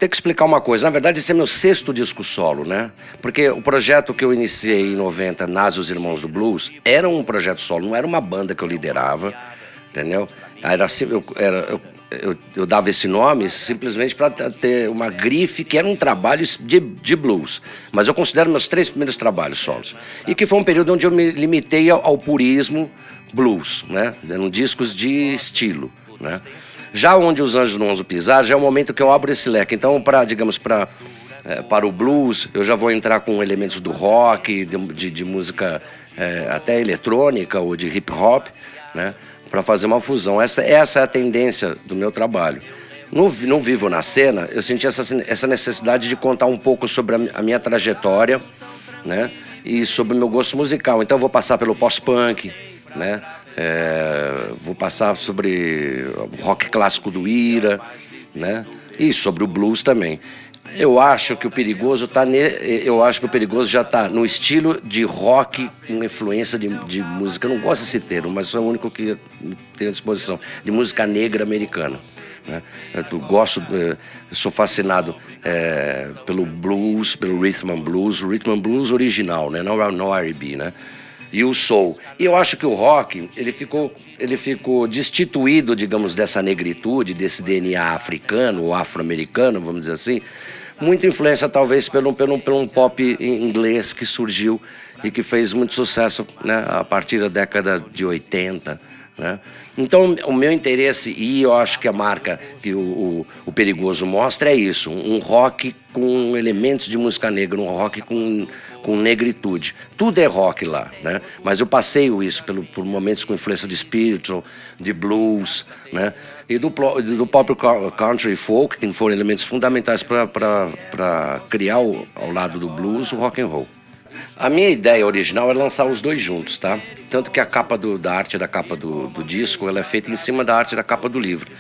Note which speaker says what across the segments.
Speaker 1: ter que explicar uma coisa. Na verdade, esse é meu 6º disco solo, né? Porque o projeto que eu iniciei em 90, Nasce os Irmãos do Blues, era um projeto solo, não era uma banda que eu liderava, entendeu? Eu dava esse nome simplesmente para ter uma grife que era um trabalho de blues. Mas eu considero meus 3 primeiros trabalhos solos. E que foi um período onde eu me limitei ao purismo blues, né? Eram discos de estilo, né? Já onde os Anjos Não Ousam Pisar, já é o momento que eu abro esse leque. Então, para o blues, eu já vou entrar com elementos do rock, de música até eletrônica ou de hip hop, né? Para fazer uma fusão. Essa é a tendência do meu trabalho. No Vivo na Cena, eu senti essa necessidade de contar um pouco sobre a minha trajetória, né? E sobre o meu gosto musical. Então, eu vou passar pelo pós-punk, né? Vou passar sobre o rock clássico do Ira, né? E sobre o blues também. Eu acho que o Perigoso já está no estilo de rock com influência de música. Eu não gosto desse termo, mas é o único que tenho à disposição, de música negra americana, né? Eu sou fascinado pelo blues, pelo rhythm and blues original, né? Não R&B, né? E o soul. E eu acho que o rock, ele ficou destituído, digamos, dessa negritude, desse DNA africano ou afro-americano, vamos dizer assim. Muita influência, talvez, pelo um pop inglês que surgiu e que fez muito sucesso, né, a partir da década de 80. Né? Então, o meu interesse, e eu acho que a marca que o Perigoso mostra é isso, um rock com elementos de música negra, um rock com negritude. Tudo é rock lá, né? Mas eu passeio isso por momentos com influência de spiritual, de blues, né? E do pop country e folk, que foram elementos fundamentais para criar, ao lado do blues, o rock and roll. A minha ideia original é lançar os dois juntos, tá? Tanto que a capa da arte da capa do disco, ela é feita em cima da arte da capa do livro.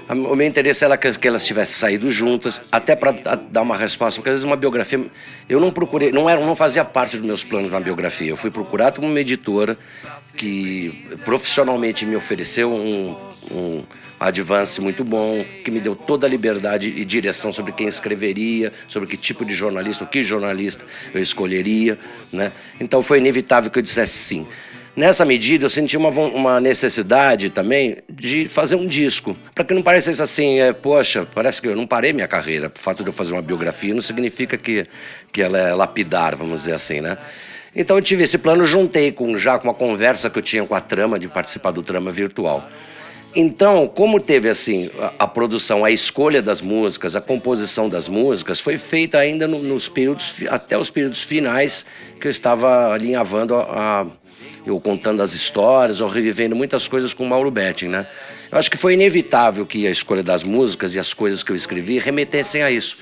Speaker 1: O meu interesse era que elas tivessem saído juntas, até para dar uma resposta, porque às vezes uma biografia, eu não procurei, não fazia parte dos meus planos uma biografia. Eu fui procurado como uma editora que profissionalmente me ofereceu um advance muito bom, que me deu toda a liberdade e direção sobre quem escreveria, sobre que tipo de jornalista, o que jornalista eu escolheria, né? Então foi inevitável que eu dissesse sim. Nessa medida, eu senti uma necessidade também de fazer um disco, para que não parecesse assim, poxa, parece que eu não parei minha carreira. O fato de eu fazer uma biografia não significa que ela é lapidar, vamos dizer assim, né? Então eu tive esse plano, juntei já com uma conversa que eu tinha com a Trama, de participar do Trama Virtual. Então, como teve assim a produção, a escolha das músicas, a composição das músicas, foi feita ainda até os períodos finais que eu estava alinhavando eu contando as histórias, ou revivendo muitas coisas com o Mauro Betting, né? Eu acho que foi inevitável que a escolha das músicas e as coisas que eu escrevi remetessem a isso,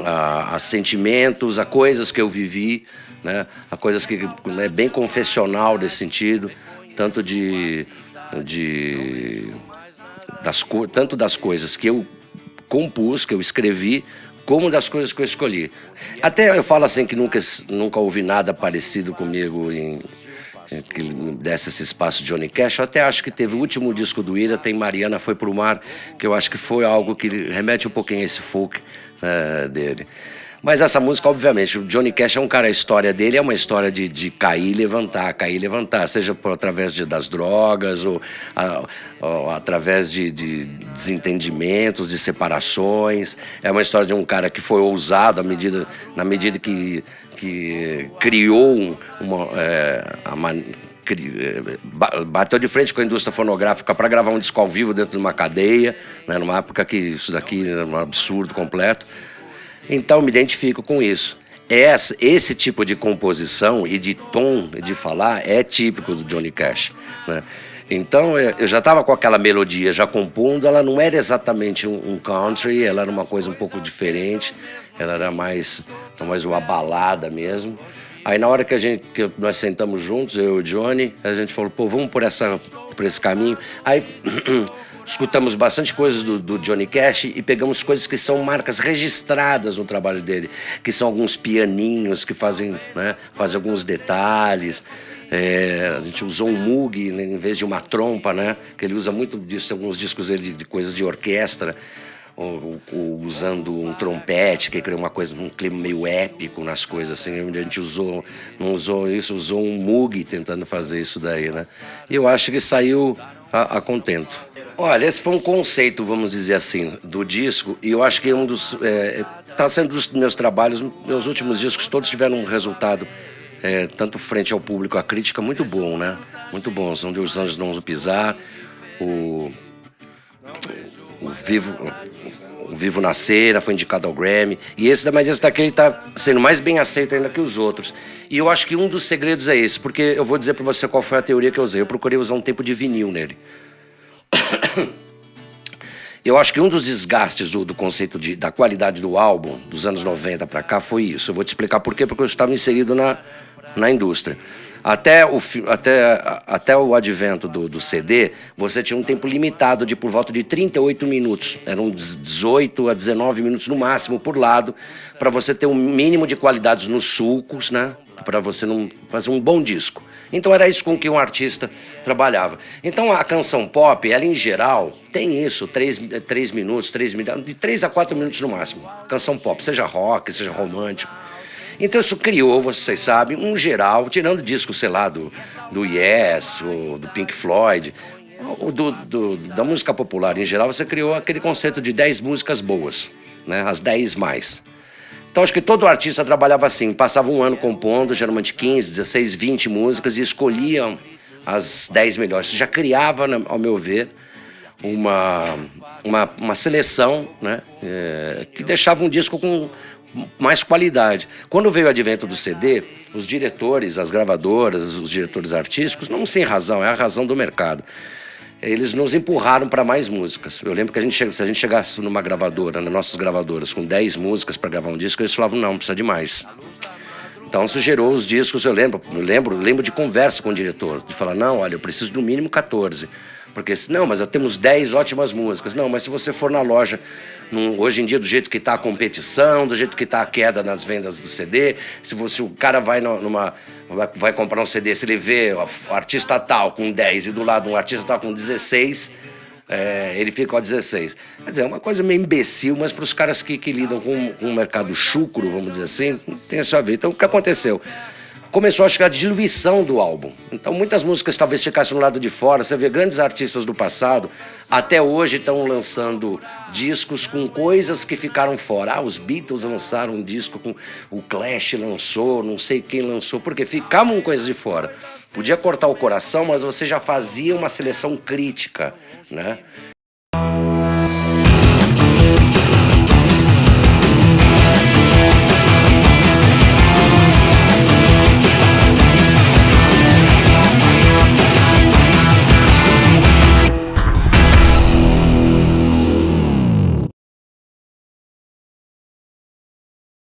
Speaker 1: a sentimentos, a coisas que eu vivi, né? A coisas que é bem confessional nesse sentido, tanto tanto das coisas que eu compus, que eu escrevi, como das coisas que eu escolhi. Até eu falo assim que nunca houve nada parecido comigo que desse esse espaço de Johnny Cash. Eu até acho que teve o último disco do Ira, tem Mariana Foi Pro Mar, que eu acho que foi algo que remete um pouquinho a esse folk dele. Mas essa música, obviamente, o Johnny Cash é um cara, a história dele é uma história de cair e levantar, seja através das drogas ou através de desentendimentos, de separações. É uma história de um cara que foi ousado na medida que criou bateu de frente com a indústria fonográfica para gravar um disco ao vivo dentro de uma cadeia, né, numa época que isso daqui era um absurdo completo. Então, me identifico com isso. Esse tipo de composição e de tom de falar é típico do Johnny Cash, né? Então, eu já estava com aquela melodia já compondo, ela não era exatamente um country, ela era uma coisa um pouco diferente, ela era mais uma balada mesmo. Aí, na hora que nós sentamos juntos, eu e o Johnny, a gente falou, pô, vamos por esse caminho. Aí... escutamos bastante coisas do Johnny Cash e pegamos coisas que são marcas registradas no trabalho dele, que são alguns pianinhos que fazem alguns detalhes. A gente usou um Moog, né, em vez de uma trompa, né, que ele usa muito disso, alguns discos dele de coisas de orquestra. usando um trompete, que criou uma coisa, um clima meio épico nas coisas, assim, onde a gente não usou isso, usou um Moog tentando fazer isso daí, né? E eu acho que saiu a contento. Olha, esse foi um conceito, vamos dizer assim, do disco, e eu acho que tá sendo dos meus trabalhos, meus últimos discos todos tiveram um resultado, tanto frente ao público, a crítica, muito bom, né? Muito bom, são de Os Anjos Não Ousam Pisar, o Vivo na Cera, foi indicado ao Grammy. Mas esse daqui ele tá sendo mais bem aceito ainda que os outros. E eu acho que um dos segredos é esse, porque eu vou dizer para você qual foi a teoria que eu usei. Eu procurei usar um tempo de vinil nele. Eu acho que um dos desgastes do conceito da qualidade do álbum, dos anos 90 para cá, foi isso. Eu vou te explicar por quê, porque eu estava inserido na indústria. Até o advento do CD, você tinha um tempo limitado de por volta de 38 minutos. Eram 18 a 19 minutos no máximo por lado, para você ter um mínimo de qualidades nos sulcos, né? Para você não fazer um bom disco. Então era isso com que um artista trabalhava. Então a canção pop, ela em geral, tem isso, 3 minutos, de 3 a 4 minutos no máximo. Canção pop, seja rock, seja romântico. Então isso criou, vocês sabem, um geral, tirando discos, sei lá, do Yes, ou do Pink Floyd, ou da música popular em geral, você criou aquele conceito de 10 músicas boas, né? As 10 mais. Então acho que todo artista trabalhava assim, passava um ano compondo, geralmente 15, 16, 20 músicas e escolhiam as 10 melhores. Isso já criava, ao meu ver, uma seleção, né? Que deixava um disco com mais qualidade. Quando veio o advento do CD, os diretores, as gravadoras, os diretores artísticos, não sem razão, é a razão do mercado, eles nos empurraram para mais músicas. Eu lembro que se a gente chegasse numa gravadora, nas nossas gravadoras, com 10 músicas para gravar um disco, eles falavam, não, precisa de mais. Então isso gerou os discos, eu lembro de conversa com o diretor, de falar, não, olha, eu preciso no mínimo 14. Porque, não, mas temos 10 ótimas músicas. Não, mas se você for na loja, hoje em dia, do jeito que está a competição, do jeito que está a queda nas vendas do CD, se o cara vai vai comprar um CD, se ele vê o artista tal com 10 e do lado um artista tal com 16, ele fica com a 16. Quer dizer, é uma coisa meio imbecil, mas para os caras que lidam com um mercado chucro, vamos dizer assim, tem isso a ver. Então, o que aconteceu? Começou a chegar a diluição do álbum. Então muitas músicas talvez ficassem no lado de fora. Você vê grandes artistas do passado, até hoje estão lançando discos com coisas que ficaram fora. Os Beatles lançaram um disco, o Clash lançou, não sei quem lançou, porque ficavam coisas de fora. Podia cortar o coração, mas você já fazia uma seleção crítica, né?